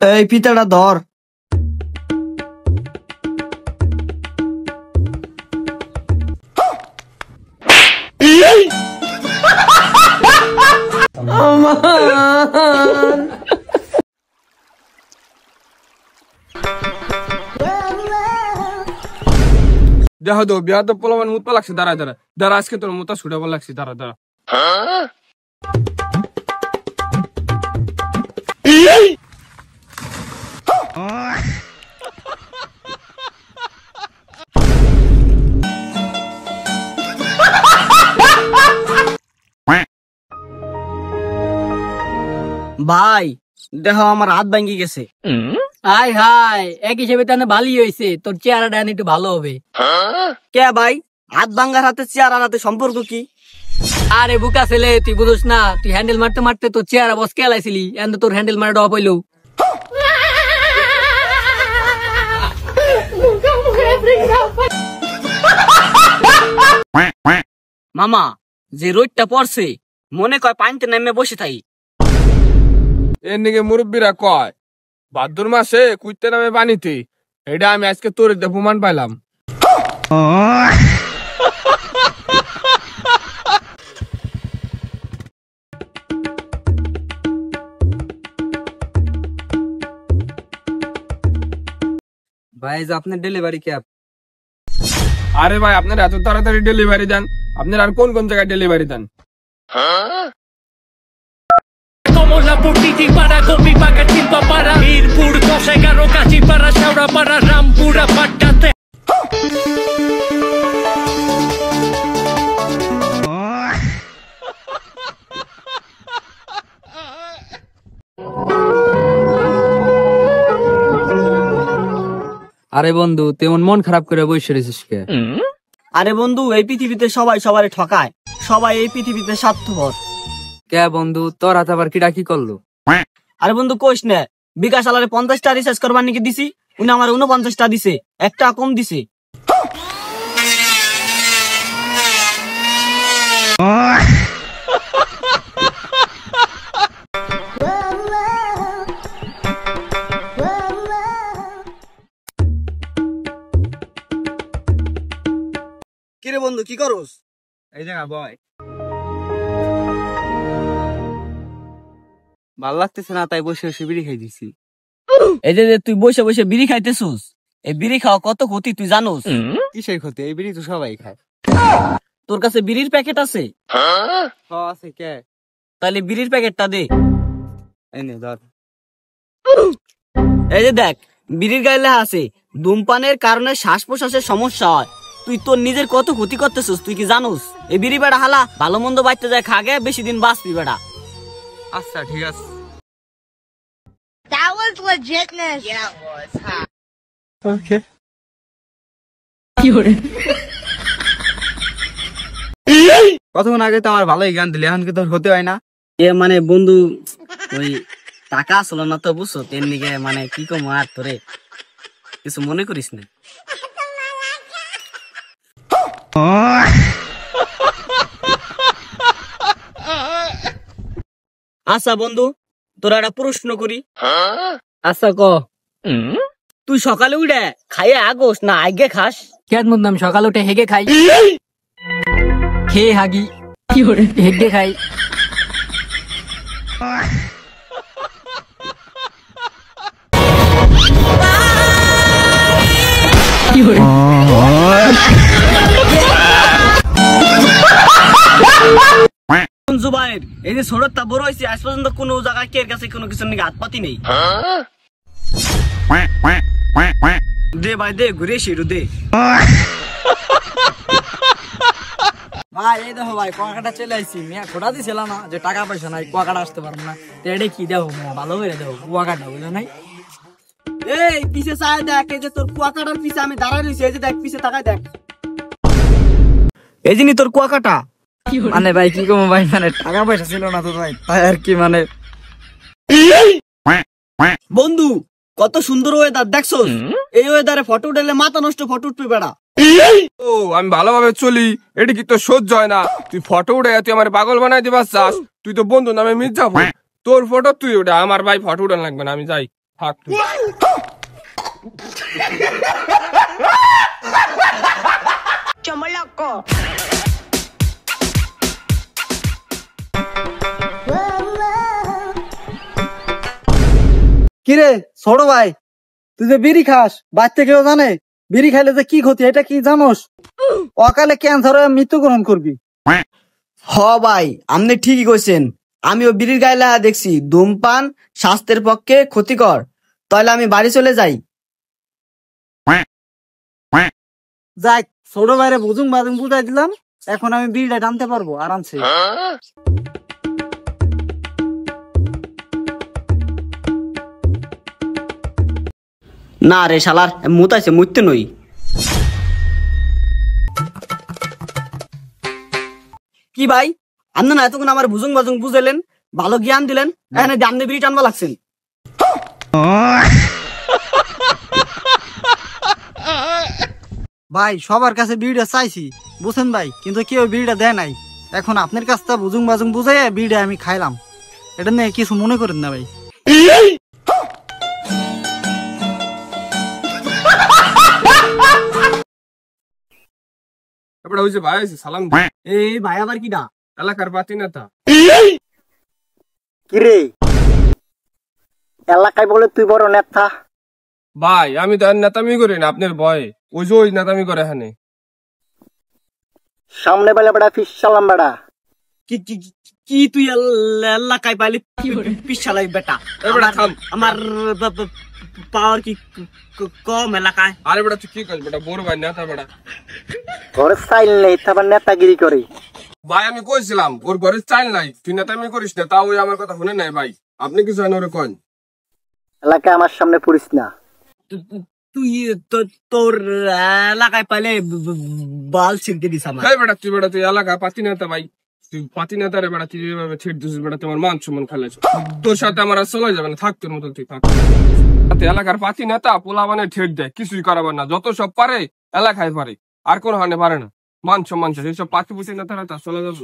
এই ফিতাটা ধর। দেখো তো বিয়া তো পোলামান মুতপা লাগছে, দাঁড়া দাঁড়া দাঁড়া, আজকে তোর মুতা ছুটাবো লাগছে, দাঁড়া দাঁড়া। ভাই দেখো আমার হাত ভাঙ্গি গেছে। হাই হাই, এক হিসেবে তাহলে ভালোই হয়েছে, তোর চেহারাটা একটু ভালো হবে। কে ভাই, হাত ভাঙ্গার হাতে চেয়ার আর হাতে সম্পর্ক কি? আরে বুকা ছেলে, তুই বুঝোস না, তুই হ্যান্ডেল মারতে মারতে তোর চেহারা বস কেলাইছিলি, এন্ড তোর হ্যান্ডেল মারাটা অফ হইলো। মামা যে রোদটা পড়ছে মনে কয় পানিতে নেমে বসে থাই। এর নিকে মুরব্বীরা কয় ভাদ্র মাসে কুইতে নামে পানিতে, এটা আমি আজকে তোর প্রমাণ পাইলাম। ভাই যে আপনার ডেলিভারি ক্যাব। আরে ভাই আপনার এত তাড়াতাড়ি ডেলিভারি দেন, আপনার আর কোন কোন জায়গায় ডেলিভারি দেন? কমলাপুর টিটিপাড়া গোপীবাগা চিম্পাপাড়া মিরপুর 10-11 কাঁচিপাড়া শেওড়াপাড়া রামপুরা পাট্টাতে। আরে বন্ধু, তেমন মন খারাপ করে বসে রয়েছিস কে? আরে বন্ধু, এই পৃথিবীতে সবাই সবারে ঠকায়, সবাই এই পৃথিবীতে স্বার্থপর। কে বন্ধু, তোর হাতে আবার কিডা কি করলো? আরে বন্ধু কোষ না, বিকাশ আলারে 50টা রিচার্জ করবার নাকি দিছি, উনি আমার 49টা দিছে, একটা কম দিছে। কিরে বন্ধু কি করস? এই জায়গা বয়, ভাল লাগতেছে না তাই বসে বসে বিড়ি খাই দিছি। এই যে তুই বসে বসে বিড়ি খাইতেছিস, এই বিড়ি খাওয়া কত ক্ষতি তুই জানোস? কিসের ক্ষতি? এই বিড়ি তো সবাই খায়। তোর কাছে বিড়ির প্যাকেট আছে? আছে কে? তাহলে বিড়ির প্যাকেটটা দে। এনে ধর। এই যে দেখ, বিড়ির গায়ে লেখা আছে ধূমপানের কারণে শ্বাস প্রশ্বাসের সমস্যা হয়। তুই তোর নিজের কত ক্ষতি করতেছিস তুই কি জানোস? এই বিড়ি বেড়া হালা ভালো মন্দ বাইতে যায় খাগে, বেশি দিন বাঁচবি বেড়া। আচ্ছা ঠিক আছে। That was legitness. Yeah, it was. Huh? ওকে। কতক্ষণ আগে তো আমার ভালোই গান দিলে, এখন কি তোর হতে হয় না? এ মানে বন্ধু, ওই টাকা আসলো না তো বুঝছো, তেমনিকে মানে কি কম আর তোরে কিছু মনে করিস না। আচ্ছা বন্ধু, তোরা একটা প্রশ্ন করি। আচ্ছা ক। তুই সকালে উঠে খাইয়ে আগোস না আগে খাস? কেন বললাম, সকালে উঠে হেগে খাই, খেয়ে হাগি, হেগে খাই। জুবাইর, এই যে ছোটটা বড় হয়েছে আজ পর্যন্ত কোনো জায়গায় কে কাছে কোনো কিছু নাকি হাত পাতি নেই। দে ভাই দে, ঘুরে শিরু দে। ভাই এই দেখো ভাই, কুয়াকাটা চলে আসছি, মিয়া খোটা দিছিল না যে টাকা পয়সা নাই, কুয়াকাটা আসতে পারবো না। তো এটা কি দেবো, ভালো করে দেবো কুয়াকাটা, বুঝলো নাই? এই পিছে চায় দেখ, এই যে তোর কুয়াকাটার পিছে আমি দাঁড়ায় রয়েছি, এই যে দেখ পিছে তাকায় দেখ, এই জিনি তোর কুয়াকাটা। মানে ভাই কি কমো ভাই, মানে টাকা পয়সা ছিল না তো ভাই, তাই আর কি মানে। বন্ধু কত সুন্দর ওয়েদার দেখছো, এই ওয়েদারে ফটো উঠালে মাথা নষ্ট ফটো উঠবে বেড়া। ও আমি ভালোভাবে চলি, এটা কি তোর সহ্য হয় না? তুই ফটো উঠে তুই আমার পাগল বানাই দিবা চাস? তুই তো বন্ধু নামে মির্জাফর, তোর ফটো তুই উঠে, আমার ভাই ফটো উঠান লাগবে না, আমি যাই। থাক তুই। Chomoloco. কিরে ছোট ভাই, তুই যে বিড়ি খাস, বাচ্চা কেউ জানে বিড়ি খাইলে যে কি ক্ষতি এটা কি জানোস? অকালে ক্যান্সার হয়ে মৃত্যুবরণ করবি। হ ভাই, আপনি ঠিকই কইছেন। আমিও বিড়ির গায়ে লেখা দেখছি ধূমপান স্বাস্থ্যের পক্ষে ক্ষতিকর। তাহলে আমি বাড়ি চলে যাই। যাই, ছোট ভাইরে বুঝুং বাজুং বুঝাই দিলাম, এখন আমি বিড়িটা টানতে পারবো আরামসে। না রে শালার, মুতাইছে মুততে নই। কি ভাই, আপনি না এতক্ষণ আমার বুঝুং বাজুং বুঝাইলেন, ভালো জ্ঞান দিলেন, এখানে আপনি বিড়ি টানবা লাগছেন। ভাই সবার কাছে বিড়িটা চাইছি বুঝছেন ভাই, কিন্তু কেউ বিড়িটা দেয় নাই। এখন আপনার কাছটা বুঝুং বাজুং বুঝাই বিড়িটা আমি খাইলাম, এটা নিয়ে কিছু মনে করেন না ভাই। এবারে ওই যে ভাই আছে সালাম দে। এই ভাই আবার কিডা? এলাকার পাতি নেতা। কিরে এলাকায় বলে তুই বড় নেতা? ভাই আমি তো আর নেতামি করি না আপনার ভয়ে, ওই যে ওই নেতামি করে এখানে। সামনে বেলা বেড়া ফিস সালাম বেড়া। কি কি কি তুই এলাকায় পাইলি পিছালাই বেটা? এবারে থাম। আমার পাওয়ার কি কম এলাকায়? আরে বেটা তুই কি করিস বেটা, বড় ভাই নেতা বেটা। ঘরে স্টাইল নেই, তারপর নেতাগিরি করে। ভাই আমি কইছিলাম ওর ঘরে চাইল নাই, তুই নেতামি করিস না, তাও ওই আমার কথা শুনে নাই ভাই। আপনি কিছু হয় না ওরে কন। এলাকায় আমার সামনে পড়িস না। তুই তোর এলাকায় পাইলে বাল ছিঁড়তে দিস আমার। এই বেটা তুই এলাকা পাতি নেতা ভাই, তুই পাতি নেতা রে বেটা, তুই যেভাবে ছিট দিছিস বেটা, তোমার মান সম্মান খেলেছ। তোর সাথে আমার আর চলে যাবে না, থাক তোর মতো তুই থাক। এলাকার পাতি নেতা পোলা মানে ঠেট দেয়, কিছুই করাবার না, যত সব পারে এলাকায় পারে, আর কোন হানে পারে না। মান সম্মান শেষ, এইসব পাতি পুতি নেতারা তার চলে যাবে।